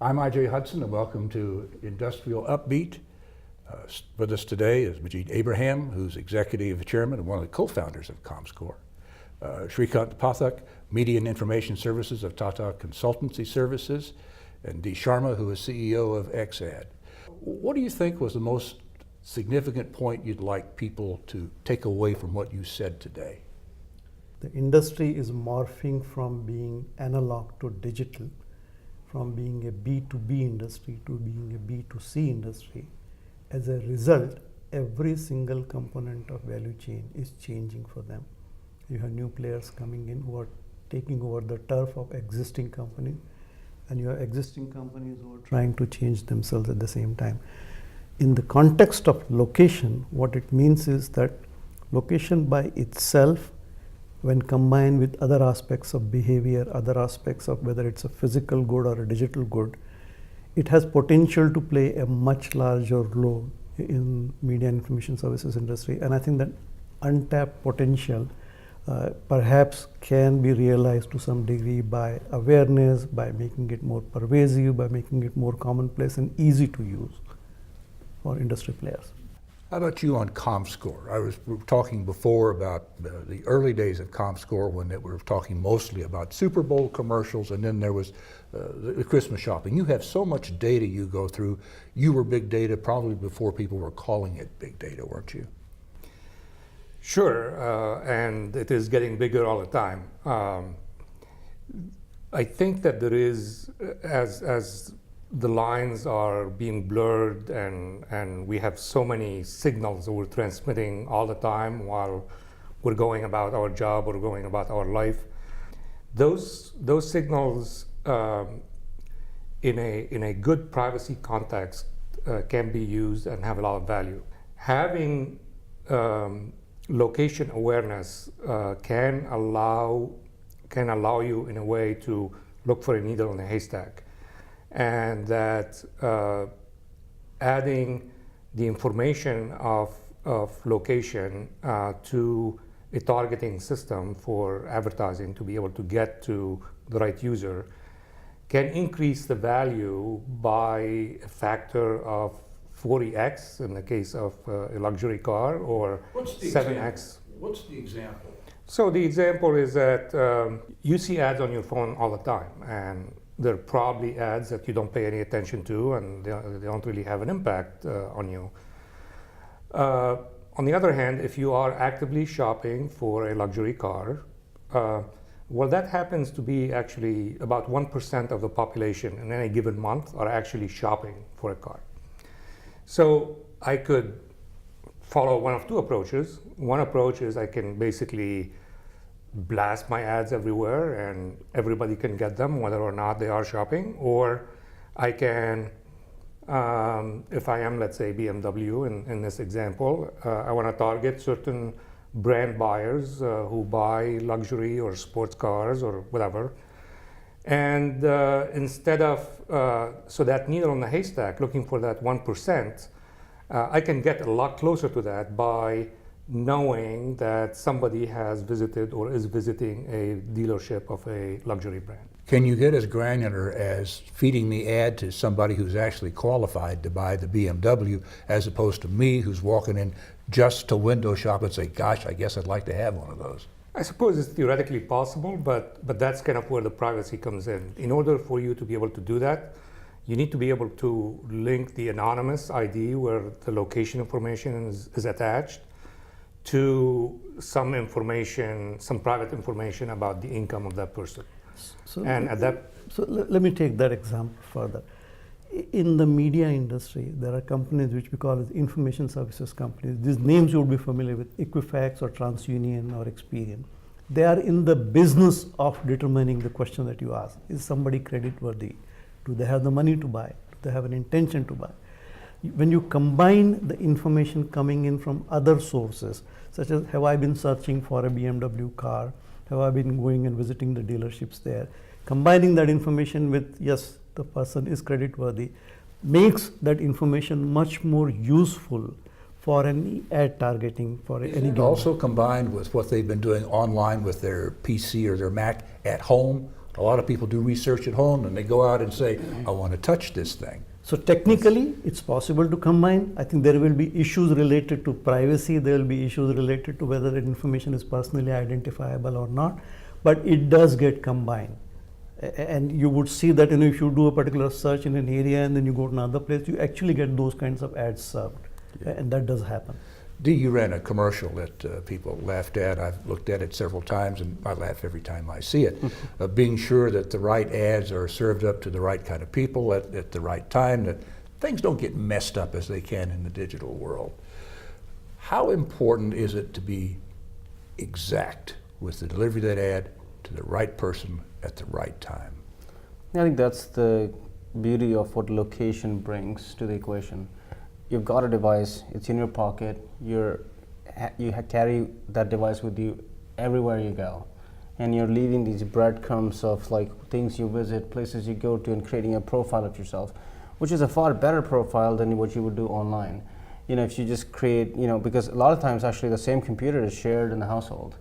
I'm IJ Hudson, and welcome to Industrial Upbeat. With us today is Majid Abraham, who's Executive Chairman and one of the co-founders of ComScore. Shrikant Pathak, Media and Information Services of Tata Consultancy Services, and D. Sharma, who is CEO of XAD. What do you think was the most significant point you'd like people to take away from what you said today? The industry is morphing from being analog to digital, from being a B2B industry to being a B2C industry. As a result, every single component of value chain is changing for them. You have new players coming in who are taking over the turf of existing companies, and you have existing companies who are trying to change themselves at the same time. In the context of location, what it means is that location by itself, when combined with other aspects of behavior, other aspects of whether it's a physical good or a digital good, it has potential to play a much larger role in media and information services industry. And I think that untapped potential perhaps can be realized to some degree by awareness, by making it more pervasive, by making it more commonplace and easy to use for industry players. How about you on ComScore? We were talking before about the early days of ComScore when we were talking mostly about Super Bowl commercials, and then there was the Christmas shopping. You have so much data you go through. You were big data probably before people were calling it big data, weren't you? Sure, and it is getting bigger all the time. I think that there is, as the lines are being blurred and we have so many signals that we're transmitting all the time while we're going about our job or going about our life. Those signals in a good privacy context can be used and have a lot of value. Having location awareness can allow you in a way to look for a needle in a haystack. And that adding the information of location to a targeting system for advertising to be able to get to the right user can increase the value by a factor of 40x in the case of a luxury car, or 7x. What's the example? So the example is that you see ads on your phone all the time, and they're probably ads that you don't pay any attention to, and they don't really have an impact on you. On the other hand, if you are actively shopping for a luxury car, well, that happens to be actually about 1% of the population in any given month are actually shopping for a car. So I could follow one of two approaches. One approach is I can basically blast my ads everywhere and everybody can get them whether or not they are shopping, or I can, if I am, let's say, BMW in this example, I want to target certain brand buyers who buy luxury or sports cars or whatever, and instead of so that needle in the haystack looking for that 1%, I can get a lot closer to that by knowing that somebody has visited or is visiting a dealership of a luxury brand. Can you get as granular as feeding the ad to somebody who's actually qualified to buy the BMW as opposed to me who's walking in just to window shop and say, gosh, I guess I'd like to have one of those? I suppose it's theoretically possible, but that's kind of where the privacy comes in. In order for you to be able to do that, you need to be able to link the anonymous ID where the location information is attached to some information, some private information about the income of that person. So Let me take that example further. In the media industry, there are companies which we call as information services companies. These names you would be familiar with, Equifax or TransUnion or Experian. They are in the business of determining the question that you ask. Is somebody creditworthy? Do they have the money to buy? Do they have an intention to buy? When you combine the information coming in from other sources, such as have I been searching for a BMW car, have I been going and visiting the dealerships there, combining that information with, yes, the person is creditworthy, makes that information much more useful for any ad targeting for any given. Also combined with what they've been doing online with their PC or their Mac at home, A lot of people do research at home and they go out and say, I want to touch this thing. So technically, it's possible to combine. I think there will be issues related to privacy. There will be issues related to whether that information is personally identifiable or not. But it does get combined. And you would see that if you do a particular search in an area and then you go to another place, you actually get those kinds of ads served. Yeah. And that does happen. Dee, you ran a commercial that people laughed at. I've looked at it several times, and I laugh every time I see it. Being sure that the right ads are served up to the right kind of people at the right time, that things don't get messed up as they can in the digital world. How important is it to be exact with the delivery of that ad to the right person at the right time? I think that's the beauty of what location brings to the equation. You've got a device, it's in your pocket, you carry that device with you everywhere you go, and you're leaving these breadcrumbs of like things you visit, places you go to, and creating a profile of yourself, which is a far better profile than what you would do online. If you just create, because a lot of times actually the same computer is shared in the household.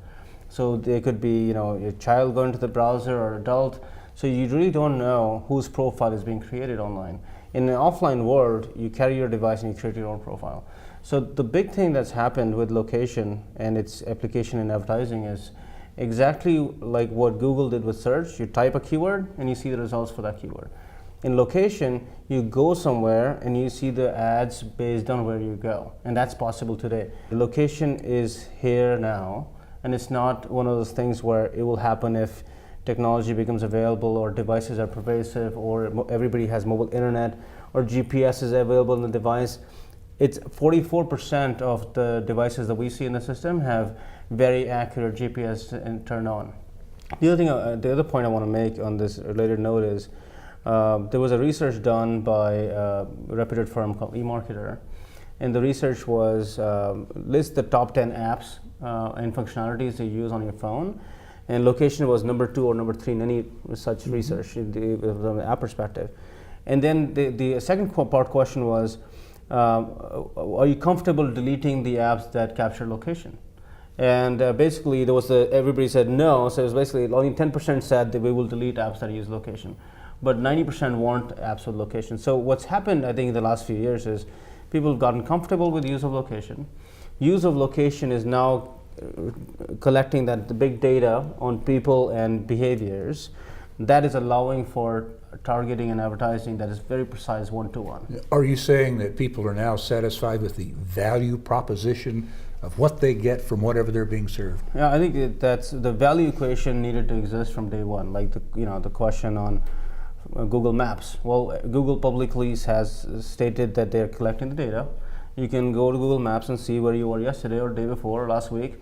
So there could be, your child going to the browser or adult, so you really don't know whose profile is being created online. In an offline world, you carry your device and you create your own profile. So the big thing that's happened with location and its application in advertising is exactly like what Google did with search. You type a keyword and you see the results for that keyword. In location, you go somewhere and you see the ads based on where you go, and that's possible today. The location is here now, and it's not one of those things where it will happen if technology becomes available or devices are pervasive or everybody has mobile internet or GPS is available in the device. It's 44% of the devices that we see in the system have very accurate GPS turned on. The other point I want to make on this related note is there was a research done by a reputed firm called eMarketer, and the research was list the top 10 apps and functionalities you use on your phone. And location was number 2 or number 3 in any such research from the app perspective. And then the second part question was, are you comfortable deleting the apps that capture location? And basically there was everybody said no, so it was basically only 10% said that we will delete apps that use location. But 90% want apps with location. So what's happened, I think, in the last few years is people have gotten comfortable with use of location. Use of location is now collecting the big data on people and behaviors that is allowing for targeting and advertising that is very precise one-to-one. Are you saying that people are now satisfied with the value proposition of what they get from whatever they're being served? Yeah, I think that's the value equation needed to exist from day one. Like the question on Google Maps. Well, Google publicly has stated that they're collecting the data. You can go to Google Maps and see where you were yesterday or the day before or last week.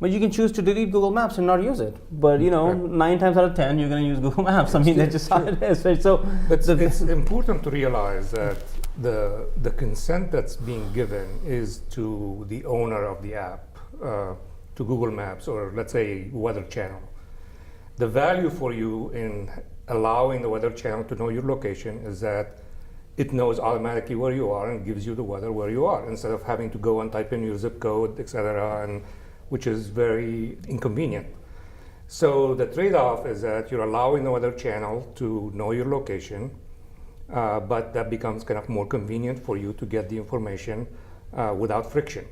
But you can choose to delete Google Maps and not use it. But 9 times out of 10, you're going to use Google Maps. I mean, that's just how it is, right? So, but it's important to realize that the consent that's being given is to the owner of the app, to Google Maps or let's say Weather Channel. The value for you in allowing the Weather Channel to know your location is that it knows automatically where you are and gives you the weather where you are instead of having to go and type in your zip code, etc., and which is very inconvenient. So the trade-off is that you're allowing the Weather Channel to know your location, but that becomes kind of more convenient for you to get the information without friction.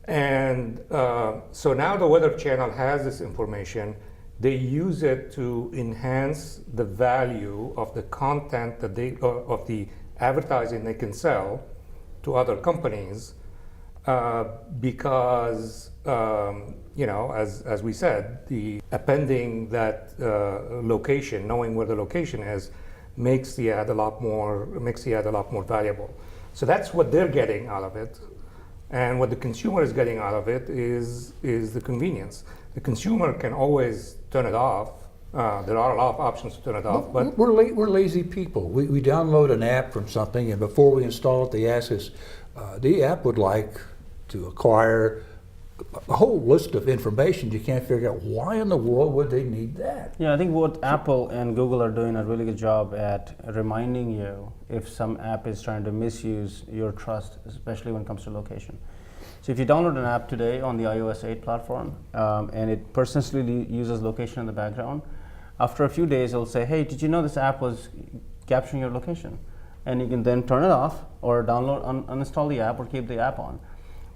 And so now the Weather Channel has this information. They use it to enhance the value of the content that of the advertising they can sell to other companies, because as we said, the appending that location, knowing where the location is, makes the ad a lot more valuable. So that's what they're getting out of it, and what the consumer is getting out of it is the convenience. The consumer can always turn it off. There are a lot of options to turn it off, but we're lazy people. We download an app from something, and before we install it, they ask us, the app would like to acquire a whole list of information. You can't figure out why in the world would they need that. Yeah, I think what Apple and Google are doing a really good job at reminding you if some app is trying to misuse your trust, especially when it comes to location. So if you download an app today on the iOS 8 platform and it persistently uses location in the background, After a few days, it'll say, hey, did you know this app was capturing your location? And you can then turn it off or download, uninstall the app or keep the app on.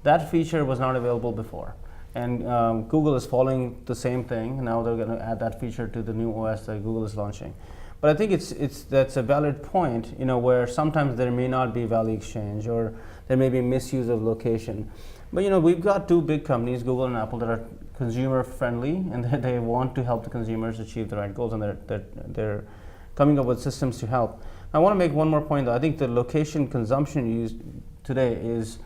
That feature was not available before. And Google is following the same thing. Now they're going to add that feature to the new OS that Google is launching. But I think that's a valid point, where sometimes there may not be value exchange or there may be misuse of location. But we've got two big companies, Google and Apple, that are consumer friendly and that they want to help the consumers achieve the right goals, and they're coming up with systems to help. I want to make one more point though. I think the location consumption used today is,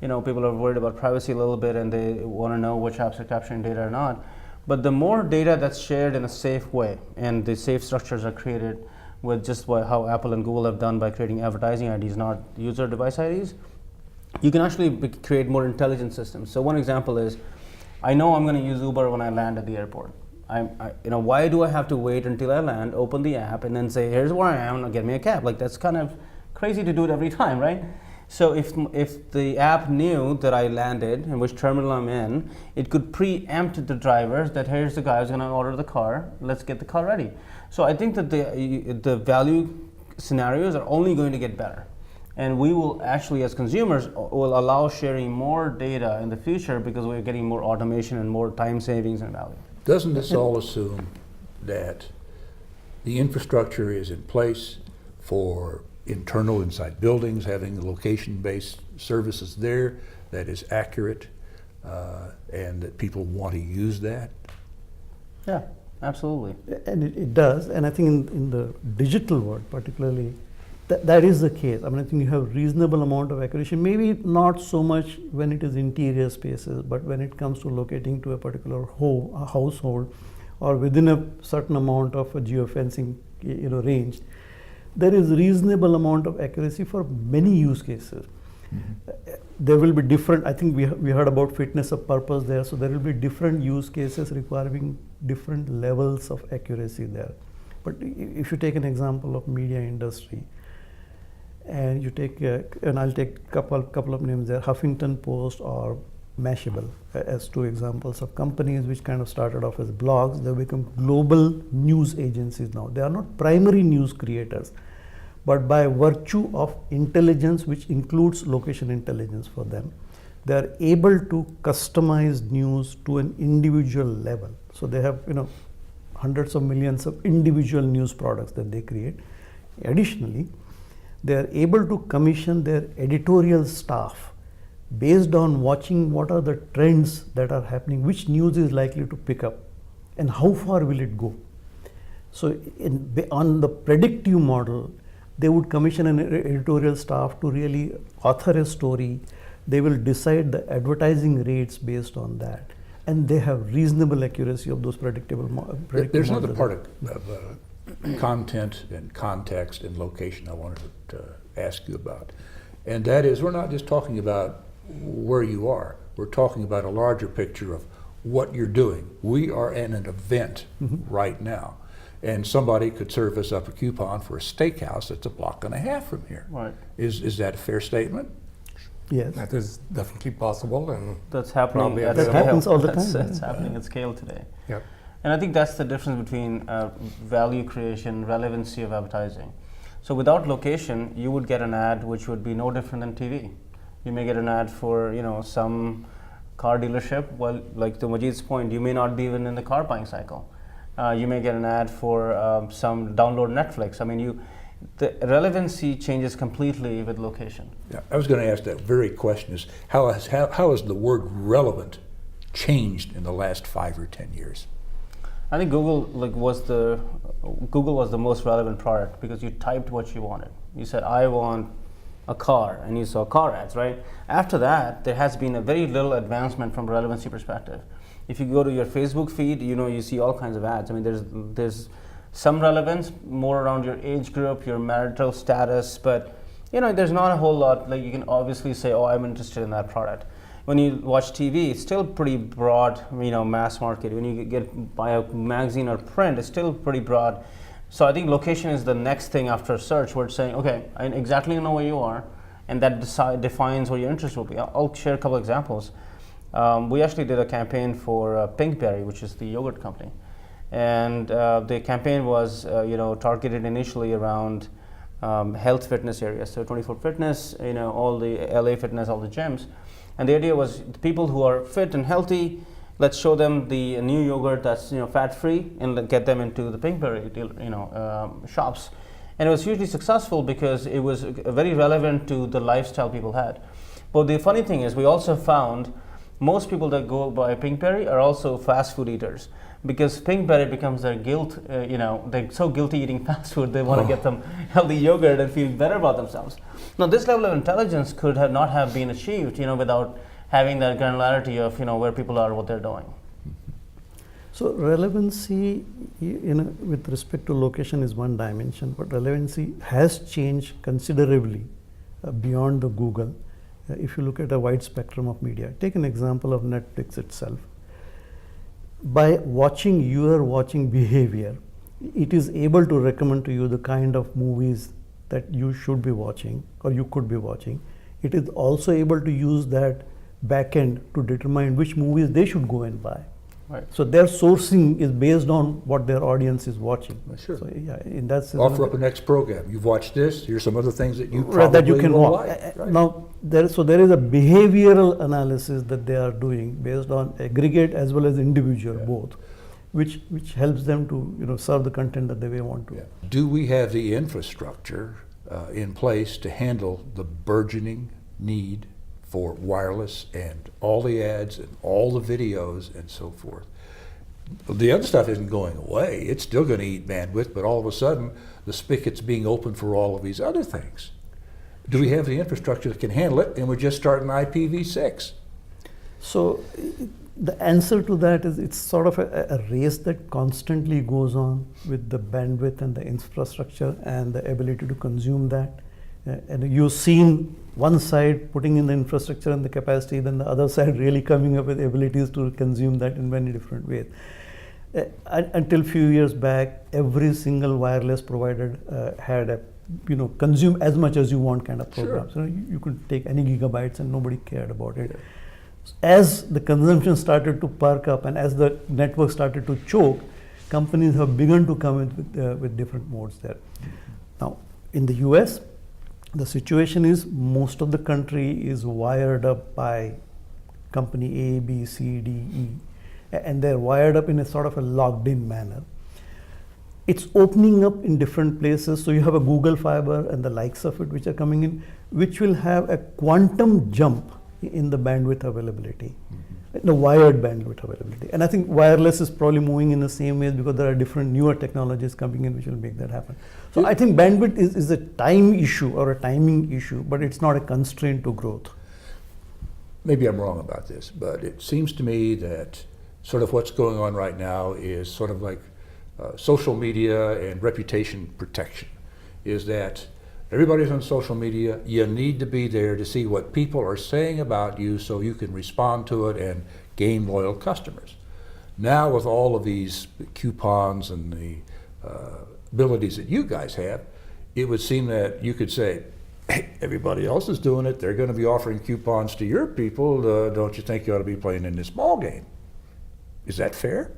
people are worried about privacy a little bit and they want to know which apps are capturing data or not. But the more data that's shared in a safe way, and the safe structures are created with just how Apple and Google have done by creating advertising IDs, not user device IDs, you can actually create more intelligent systems. So one example is, I know I'm going to use Uber when I land at the airport. Why do I have to wait until I land, open the app, and then say, here's where I am, get me a cab? That's kind of crazy to do it every time, right? So if the app knew that I landed and which terminal I'm in, it could preempt the drivers that here's the guy who's going to order the car, let's get the car ready. So I think that the value scenarios are only going to get better. And we will actually, as consumers, will allow sharing more data in the future because we're getting more automation and more time savings and value. Doesn't this all assume that the infrastructure is in place for internal inside buildings, having the location-based services there that is accurate, and that people want to use that? Yeah, absolutely. And it does, and I think in the digital world particularly, that is the case. I think you have reasonable amount of accuracy, maybe not so much when it is interior spaces, but when it comes to locating to a particular household or within a certain amount of a geofencing range, there is reasonable amount of accuracy for many use cases. Mm-hmm. There will be different, I think we heard about fitness of purpose there, so there will be different use cases requiring different levels of accuracy there. But if you take an example of media industry, and you take, and I'll take couple of names there, Huffington Post or Mashable as two examples of companies which kind of started off as blogs. They've become global news agencies now. They are not primary news creators, but by virtue of intelligence, which includes location intelligence for them, they are able to customize news to an individual level. So they have hundreds of millions of individual news products that they create. Additionally, they are able to commission their editorial staff based on watching what are the trends that are happening, which news is likely to pick up, and how far will it go. So on the predictive model, they would commission an editorial staff to really author a story. They will decide the advertising rates based on that, and they have reasonable accuracy of those predictable There's another models. part of content and context and location I wanted to ask you about. And that is, we're not just talking about where you are, we're talking about a larger picture of what you're doing. We are at an event right now, and somebody could serve us up a coupon for a steakhouse that's a block and a half from here. Right. Is that a fair statement? Yes. That is definitely possible, and That's happening. Probably at that scale. happens all the time, That's yeah. happening at scale today. yeah. And I think that's the difference between value creation, relevancy of advertising. So without location, you would get an ad which would be no different than TV. You may get an ad for some car dealership. Well, like to Majid's point, you may not be even in the car buying cycle. You may get an ad for some download Netflix. The relevancy changes completely with location. Yeah, I was going to ask that very question: is how has the word relevant changed in the last 5 or 10 years? I think Google was the most relevant product because you typed what you wanted. You said, I want a car, and you saw car ads, right? After that, there has been a very little advancement from a relevancy perspective. If you go to your Facebook feed, you see all kinds of ads. There's some relevance more around your age group, your marital status, but there's not a whole lot. Like you can obviously say, oh, I'm interested in that product. When you watch TV, it's still pretty broad, mass market. When you buy a magazine or print, it's still pretty broad. So I think location is the next thing after search, where it's saying, okay, I exactly know where you are, and that defines what your interest will be. I'll share a couple examples. We actually did a campaign for Pinkberry, which is the yogurt company. and the campaign was targeted initially around health fitness areas, so 24 Fitness, all the LA Fitness, all the gyms, and the idea was the people who are fit and healthy, let's show them the new yogurt that's fat free and get them into the Pinkberry shops. And it was hugely successful because it was very relevant to the lifestyle people had. But the funny thing is, we also found most people that go buy Pinkberry are also fast food eaters, because Pinkberry becomes their guilt. They're so guilty eating fast food, they want to get some healthy yogurt and feel better about themselves. Now, this level of intelligence could not have been achieved, without having that granularity of where people are, what they're doing. So relevancy, with respect to location is one dimension, but relevancy has changed considerably beyond the Google. If you look at a wide spectrum of media, take an example of Netflix itself. By watching your watching behavior, it is able to recommend to you the kind of movies that you should be watching or you could be watching. It is also able to use that backend to determine which movies they should go and buy. Right. So their sourcing is based on what their audience is watching. Sure. So yeah, in that sense, Offer up a next program. You've watched this. Here's some other things that you right, probably that you can will watch. like. Right. Now there is a behavioral analysis that they are doing based on aggregate as well as individual both, which helps them to serve the content that they may want to. Yeah. Do we have the infrastructure in place to handle the burgeoning need for wireless and all the ads and all the videos and so forth? The other stuff isn't going away. It's still going to eat bandwidth, but all of a sudden the spigot's being opened for all of these other things. Do we have the infrastructure that can handle it, and we're just starting IPv6? So the answer to that is it's sort of a race that constantly goes on with the bandwidth and the infrastructure and the ability to consume that. And you've seen one side putting in the infrastructure and the capacity, then the other side really coming up with abilities to consume that in many different ways. Until a few years back, every single wireless provider had a consume as much as you want kind of program. Sure. So you could take any gigabytes and nobody cared about it. As the consumption started to perk up and as the network started to choke, companies have begun to come in with different modes there. Now, in the US, the situation is most of the country is wired up by company A, B, C, D, E, and they're wired up in a sort of a logged in manner. It's opening up in different places. So you have a Google Fiber and the likes of it which are coming in, which will have a quantum jump in the bandwidth availability, the wired bandwidth availability. And I think wireless is probably moving in the same way because there are different newer technologies coming in which will make that happen. So I think bandwidth is a time issue or a timing issue, but it's not a constraint to growth. Maybe I'm wrong about this, but it seems to me that sort of what's going on right now is sort of like social media and reputation protection, is that everybody's on social media. You need to be there to see what people are saying about you so you can respond to it and gain loyal customers. Now with all of these coupons and the abilities that you guys have, it would seem that you could say, hey, everybody else is doing it. They're going to be offering coupons to your people. Don't you think you ought to be playing in this ball game? Is that fair?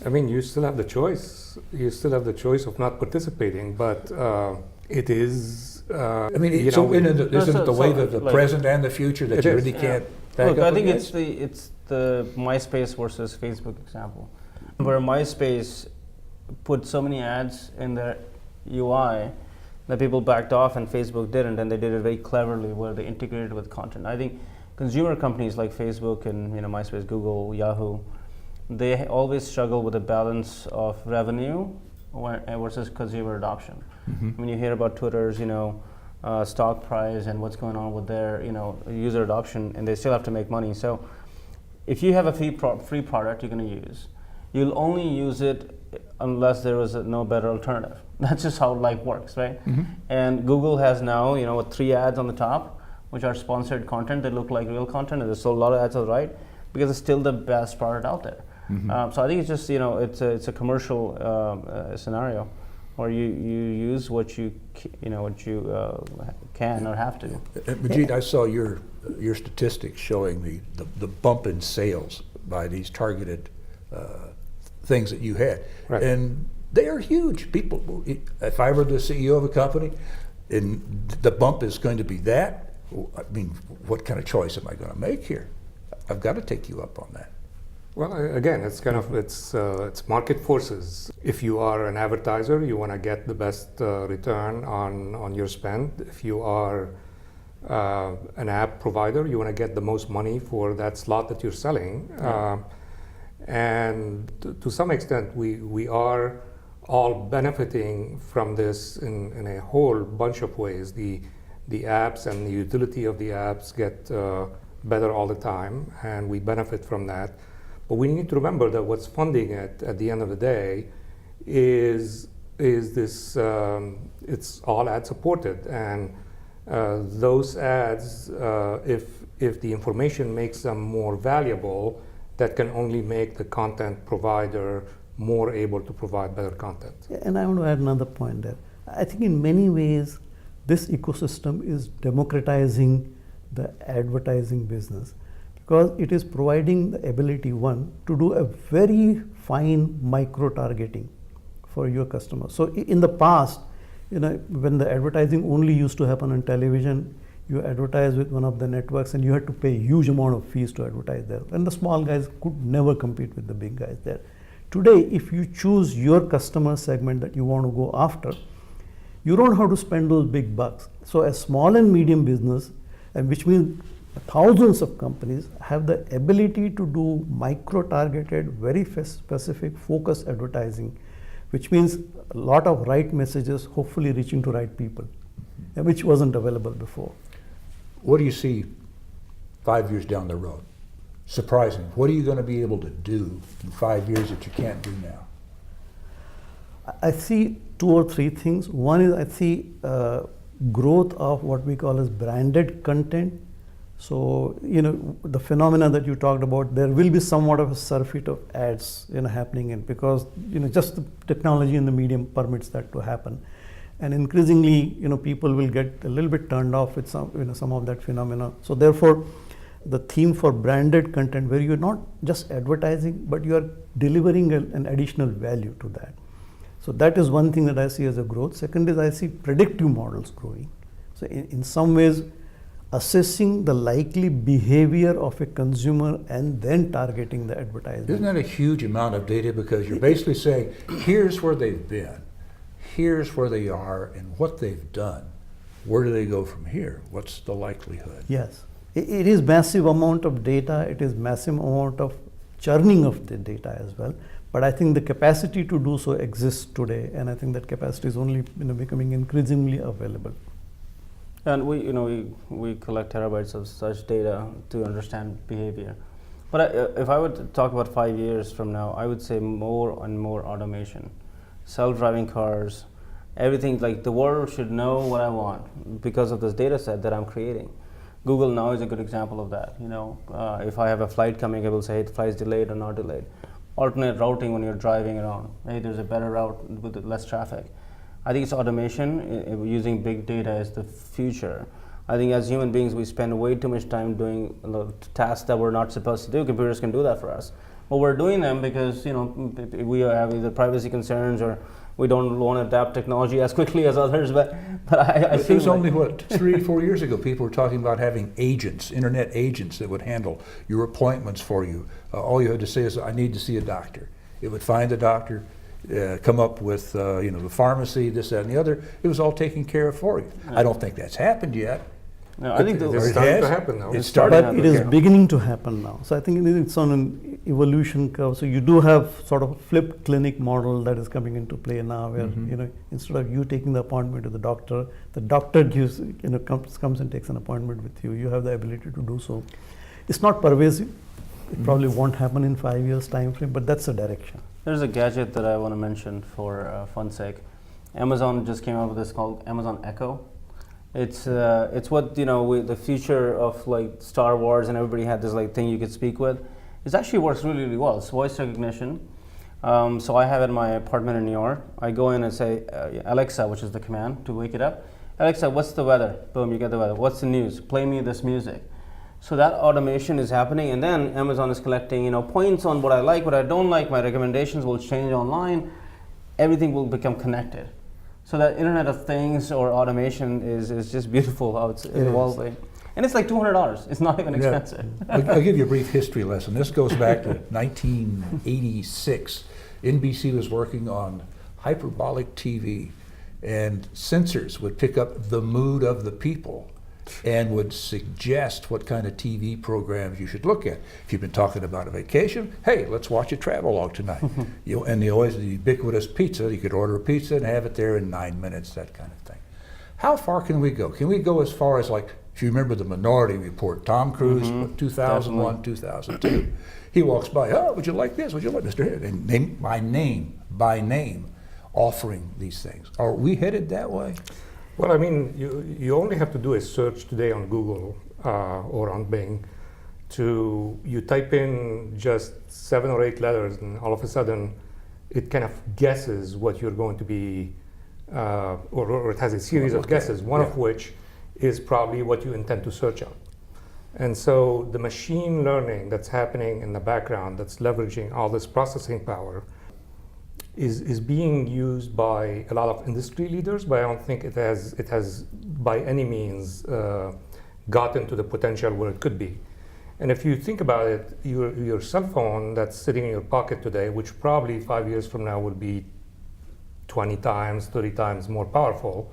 I mean, you still have the choice. You still have the choice of not participating, but it is. I mean, isn't it the wave of the present and the future that you really can't back Look, up I think against? it's the MySpace versus Facebook example, where MySpace put so many ads in their UI that people backed off and Facebook didn't, and they did it very cleverly where they integrated with content. I think consumer companies like Facebook and MySpace, Google, Yahoo, they always struggle with a balance of revenue versus consumer adoption. When you hear about Twitter's stock price and what's going on with their user adoption, and they still have to make money. So if you have a free product you're going to use, you'll only use it unless there is no better alternative. That's just how life works, right? And Google has now 3 ads on the top, which are sponsored content. They look like real content, and there's still a lot of ads on the right because it's still the best product out there. So I think it's just it's a commercial scenario where you use what you can or have to. Majid, I saw your statistics showing the bump in sales by these targeted things that you had. Right. And they are huge. People, if I were the CEO of a company and the bump is going to be that, I mean, what kind of choice am I going to make here? I've got to take you up on that. Well, again, it's kind of it's market forces. If you are an advertiser, you want to get the best return on your spend. If you are an app provider, you want to get the most money for that slot that you're selling. And to some extent, we are all benefiting from this in a whole bunch of ways. The apps and the utility of the apps get better all the time, and we benefit from that. But we need to remember that what's funding it at the end of the day is this, it's all ad supported. And those ads, if the information makes them more valuable, that can only make the content provider more able to provide better content. Yeah, and I want to add another point there. I think in many ways, this ecosystem is democratizing the advertising business, because it is providing the ability, one, to do a very fine micro targeting for your customers. So in the past, when the advertising only used to happen on television, you advertise with one of the networks and you had to pay a huge amount of fees to advertise there. And the small guys could never compete with the big guys there. Today, if you choose your customer segment that you want to go after, you don't have to spend those big bucks. So a small and medium business, and which means thousands of companies, have the ability to do micro-targeted, very specific, focused advertising, which means a lot of right messages, hopefully reaching to right people, which wasn't available before. What do you see 5 years down the road? Surprising. What are you going to be able to do in 5 years that you can't do now? I see 2 or 3 things. One is I see growth of what we call as branded content. So, the phenomena that you talked about, there will be somewhat of a surfeit of ads, happening in, because, just the technology and the medium permits that to happen. And increasingly, people will get a little bit turned off with some of that phenomena. So therefore, the theme for branded content, where you're not just advertising, but you are delivering an additional value to that. So that is one thing that I see as a growth. Second is I see predictive models growing. So in some ways, assessing the likely behavior of a consumer and then targeting the advertising. Isn't that a huge amount of data? Because you're basically saying, here's where they've been, here's where they are, and what they've done. Where do they go from here? What's the likelihood? Yes. It is massive amount of data. It is massive amount of churning of the data as well. But I think the capacity to do so exists today, and I think that capacity is only becoming increasingly available. And we collect terabytes of such data to understand behavior. But if I were to talk about 5 years from now, I would say more and more automation, self-driving cars, everything. Like, the world should know what I want because of this data set that I'm creating. Google now is a good example of that. If I have a flight coming, I will say, hey, the flight's delayed or not delayed. Alternate routing when you're driving around. Hey, there's a better route with less traffic. I think it's automation. Using big data is the future. I think as human beings, we spend way too much time doing tasks that we're not supposed to do. Computers can do that for us. But we're doing them because we have either privacy concerns or we don't want to adapt technology as quickly as others. But I it was only 3-4 years ago, people were talking about having agents, internet agents that would handle your appointments for you. All you had to say is, I need to see a doctor. It would find the doctor, come up with the pharmacy, this, that, and the other. It was all taken care of for you. I don't think that's happened yet. No, I think it's starting to happen now. It's starting. But it is beginning to happen now. So I think it's on an evolution curve. So you do have sort of a flipped clinic model that is coming into play now, where instead of you taking the appointment to the doctor gives comes and takes an appointment with you. You have the ability to do so. It's not pervasive. It probably won't happen in 5 years time frame, but that's the direction. There's a gadget that I want to mention for fun's sake. Amazon just came out with this called Amazon Echo. It's what the future of like Star Wars, and everybody had this thing you could speak with. It actually works really, really well. It's voice recognition. So I have it in my apartment in New York. I go in and say, Alexa, which is the command to wake it up. Alexa, what's the weather? Boom, you get the weather. What's the news? Play me this music. So that automation is happening, and then Amazon is collecting, points on what I like, what I don't like. My recommendations will change online. Everything will become connected. So that Internet of Things or automation is just beautiful how it's evolving. And it's like $200. It's not even expensive. I'll give you a brief history lesson. This goes back to 1986. NBC was working on hyperbolic TV, and sensors would pick up the mood of the people and would suggest what kind of TV programs you should look at. If you've been talking about a vacation, hey, let's watch a travelogue tonight. And the ubiquitous pizza, you could order a pizza and have it there in 9 minutes, that kind of thing. How far can we go? Can we go as far as, like, if you remember the Minority Report, Tom Cruise, 2001, 2002, he walks by, oh, would you like this? Would you like Mr. Head? And by name, offering these things. Are we headed that way? Well, I mean, you only have to do a search today on Google or on Bing. You type in just 7 or 8 letters, and all of a sudden, it kind of guesses what you're going to be, or it has a series of guesses, one of which is probably what you intend to search on. And so the machine learning that's happening in the background, that's leveraging all this processing power, is being used by a lot of industry leaders, but I don't think it has by any means gotten to the potential where it could be. And if you think about it, your cell phone that's sitting in your pocket today, which probably 5 years from now will be 20 times, 30 times more powerful,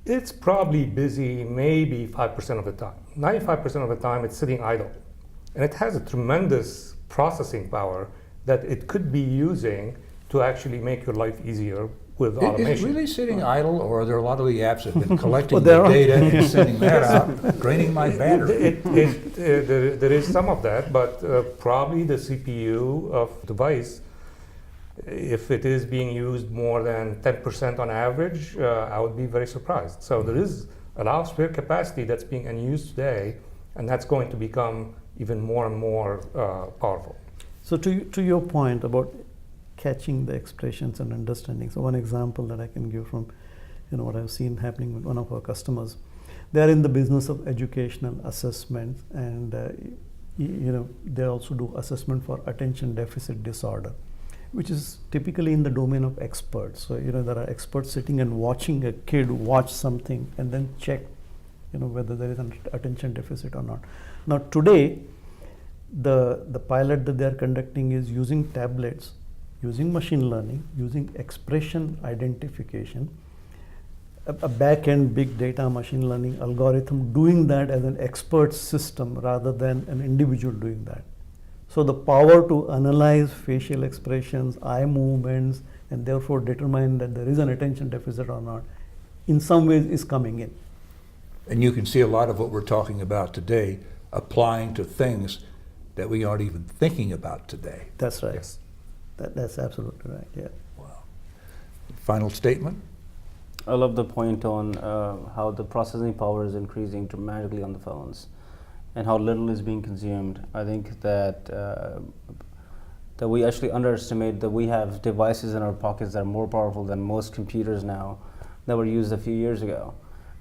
it's probably busy maybe 5% of the time. 95% of the time it's sitting idle. And it has a tremendous processing power that it could be using to actually make your life easier with automation. Is it really sitting idle, or are there a lot of the apps that have been collecting the data and sending that out, draining my battery? There is some of that, but probably the CPU of the device, if it is being used more than 10% on average, I would be very surprised. So there is a lot of spare capacity that's being unused today, and that's going to become even more and more powerful. So to your point about catching the expressions and understanding, so one example that I can give from what I've seen happening with one of our customers, they are in the business of educational assessment, and they also do assessment for attention deficit disorder, which is typically in the domain of experts. So there are experts sitting and watching a kid watch something and then check whether there is an attention deficit or not. Now today, the pilot that they are conducting is using tablets, using machine learning, using expression identification, a back-end big data machine learning algorithm doing that as an expert system rather than an individual doing that. So the power to analyze facial expressions, eye movements, and therefore determine that there is an attention deficit or not, in some ways is coming in. And you can see a lot of what we're talking about today applying to things that we aren't even thinking about today. That's right. Yes. That's absolutely right, yeah. Wow. Final statement? I love the point on how the processing power is increasing dramatically on the phones and how little is being consumed. I think that that we actually underestimate that we have devices in our pockets that are more powerful than most computers now that were used a few years ago.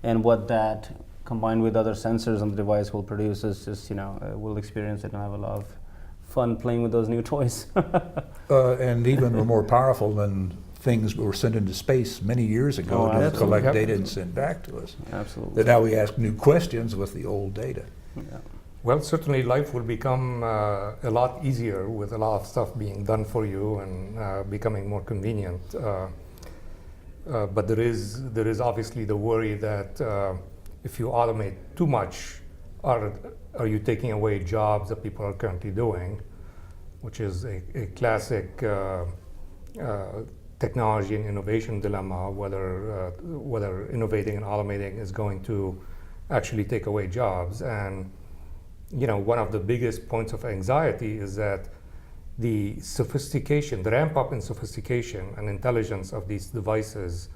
And what that combined with other sensors on the device will produce is just, we'll experience it and have a lot of fun playing with those new toys. And even more powerful than things we were sent into space many years ago to collect data and send back to us. Absolutely. That now we ask new questions with the old data. Yeah. Well, certainly life will become a lot easier with a lot of stuff being done for you and becoming more convenient. But there is obviously the worry that if you automate too much, are you taking away jobs that people are currently doing, which is a classic technology and innovation dilemma, whether innovating and automating is going to actually take away jobs. And one of the biggest points of anxiety is that the ramp up in sophistication and intelligence of these devices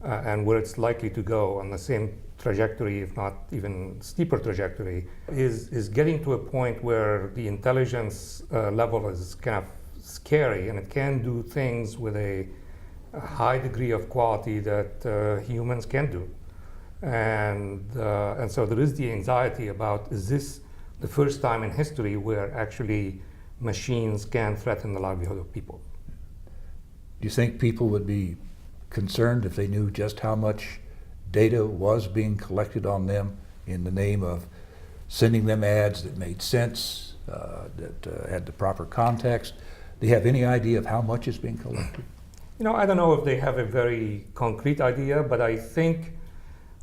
and where it's likely to go on the same trajectory, if not even steeper trajectory, is getting to a point where the intelligence level is kind of scary, and it can do things with a high degree of quality that humans can't do. And so there is the anxiety about, is this the first time in history where actually machines can threaten the livelihood of people? Do you think people would be concerned if they knew just how much data was being collected on them in the name of sending them ads that made sense, that had the proper context? Do you have any idea of how much is being collected? You know, I don't know if they have a very concrete idea, but I think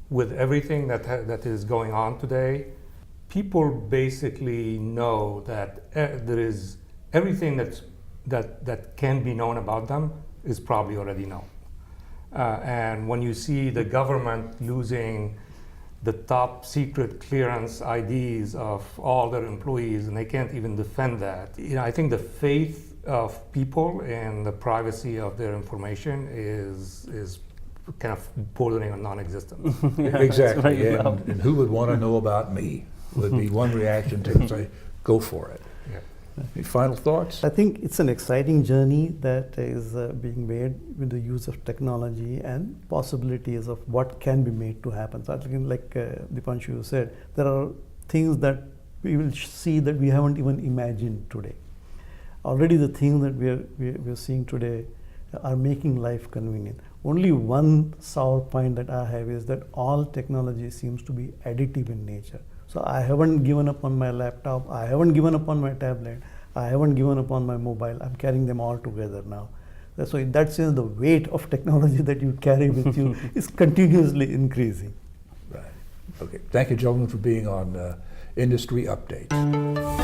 with everything that is going on today, people basically know that there is everything that can be known about them is probably already known. And when you see the government losing the top secret clearance IDs of all their employees, and they can't even defend that, you know, I think the faith of people in the privacy of their information is kind of bordering on non-existent. Yeah, Exactly, that's very loud. and who would want to know about me would be one reaction to say, go for it. Yeah. Any final thoughts? I think it's an exciting journey that is being made with the use of technology and possibilities of what can be made to happen. So I think, like Dipanshu said, there are things that we will see that we haven't even imagined today. Already the things that we're seeing today are making life convenient. Only one sour point that I have is that all technology seems to be additive in nature. So I haven't given up on my laptop, I haven't given up on my tablet, I haven't given up on my mobile. I'm carrying them all together now. So in that sense, the weight of technology that you carry with you is continuously increasing. Right. Okay. Thank you, gentlemen, for being on Industry Update.